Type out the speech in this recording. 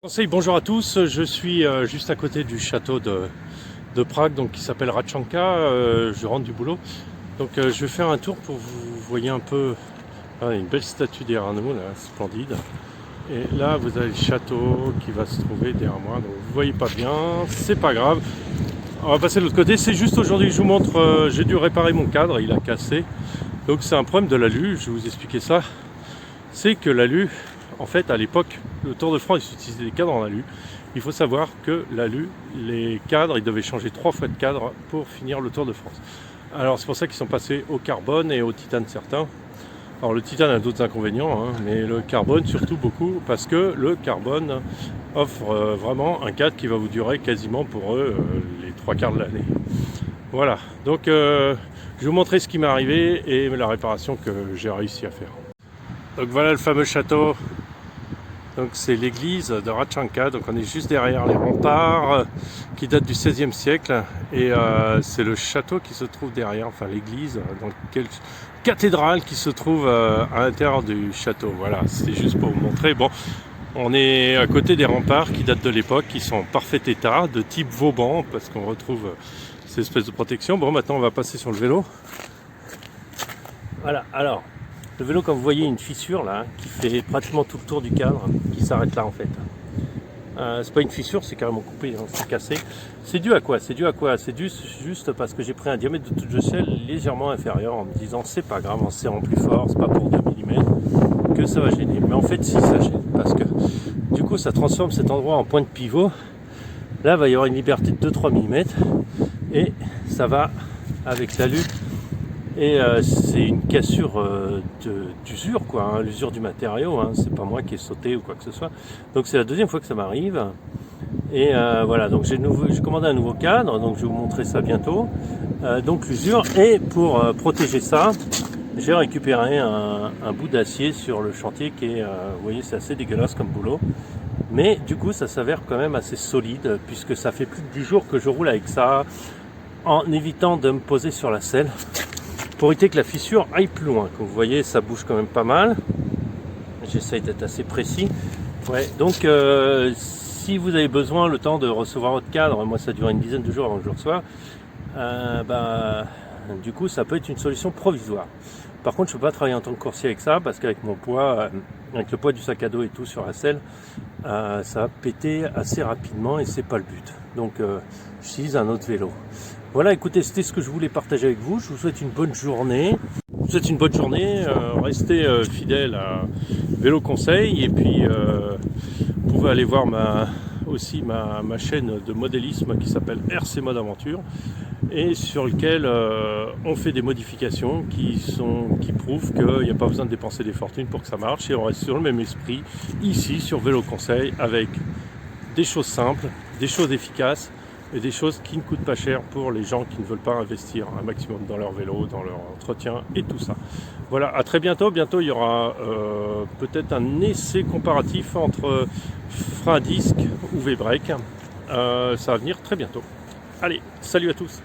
Conseil, bonjour à tous, je suis juste à côté du château de Prague, donc, qui s'appelle Hradčanka. Je rentre du boulot, donc je vais faire un tour pour que vous voyez un peu. Une belle statue derrière nous, là, splendide. Et là vous avez le château qui va se trouver derrière moi, donc vous voyez pas bien, c'est pas grave. On va passer de l'autre côté. C'est juste aujourd'hui, je vous montre, j'ai dû réparer mon cadre, il a cassé. Donc c'est un problème de l'alu, je vais vous expliquer ça. C'est que l'alu, en fait, à l'époque, le Tour de France, ils utilisaient des cadres en alu. Il faut savoir que l'alu, les cadres, ils devaient changer 3 fois de cadre pour finir le Tour de France. Alors c'est pour ça qu'ils sont passés au carbone et au titane certains. Alors le titane a d'autres inconvénients, mais le carbone surtout beaucoup, parce que le carbone offre vraiment un cadre qui va vous durer quasiment pour eux les 3 quarts de l'année. Voilà, donc je vais vous montrer ce qui m'est arrivé et la réparation que j'ai réussi à faire. Donc voilà le fameux château. Donc c'est l'église de Hradčanka, donc on est juste derrière les remparts qui datent du XVIe siècle et c'est le château qui se trouve derrière, enfin l'église, donc cathédrale qui se trouve à l'intérieur du château. Voilà, c'est juste pour vous montrer. Bon, on est à côté des remparts qui datent de l'époque, qui sont en parfait état, de type Vauban, parce qu'on retrouve ces espèces de protection. Bon, maintenant on va passer sur le vélo. Voilà, alors le vélo, comme vous voyez, une fissure là qui fait pratiquement tout le tour du cadre, qui s'arrête là en fait. C'est pas une fissure, c'est carrément coupé, c'est cassé. C'est dû à quoi? C'est dû juste parce que j'ai pris un diamètre de touche de ciel légèrement inférieur en me disant c'est pas grave, en serrant plus fort, c'est pas pour 2 mm que ça va gêner. Mais en fait, si ça gêne, parce que du coup ça transforme cet endroit en point de pivot. Là, il va y avoir une liberté de 2-3 mm et ça va avec l'alu. Et c'est une cassure d'usure, quoi, l'usure du matériau, c'est pas moi qui ai sauté ou quoi que ce soit. Donc c'est la deuxième fois que ça m'arrive. Et voilà, donc j'ai commandé un nouveau cadre, donc je vais vous montrer ça bientôt. Donc l'usure, et pour protéger ça, j'ai récupéré un bout d'acier sur le chantier qui est, vous voyez, c'est assez dégueulasse comme boulot. Mais du coup ça s'avère quand même assez solide, puisque ça fait plus de 10 jours que je roule avec ça, en évitant de me poser sur la selle, pour éviter que la fissure aille plus loin. Comme vous voyez, ça bouge quand même pas mal. J'essaye d'être assez précis. Ouais, donc si vous avez besoin le temps de recevoir votre cadre, moi ça dure une dizaine de jours avant que je le reçoive, du coup ça peut être une solution provisoire. Par contre, je ne peux pas travailler en tant que coursier avec ça, parce qu'avec mon poids, avec le poids du sac à dos et tout sur la selle, ça va péter assez rapidement et c'est pas le but. Donc j'utilise un autre vélo. Voilà, écoutez, c'était ce que je voulais partager avec vous. Je vous souhaite une bonne journée. Restez fidèles à Vélo Conseil. Et puis, vous pouvez aller voir ma chaîne de modélisme qui s'appelle RC Mode Aventure. Et sur lequel on fait des modifications qui prouvent qu'il n'y a pas besoin de dépenser des fortunes pour que ça marche. Et on reste sur le même esprit ici sur Vélo Conseil, avec des choses simples, des choses efficaces, et des choses qui ne coûtent pas cher pour les gens qui ne veulent pas investir un maximum dans leur vélo, dans leur entretien et tout ça. Voilà, à très bientôt. Bientôt, il y aura peut-être un essai comparatif entre frein à disque ou V-brake. Ça va venir très bientôt. Allez, salut à tous.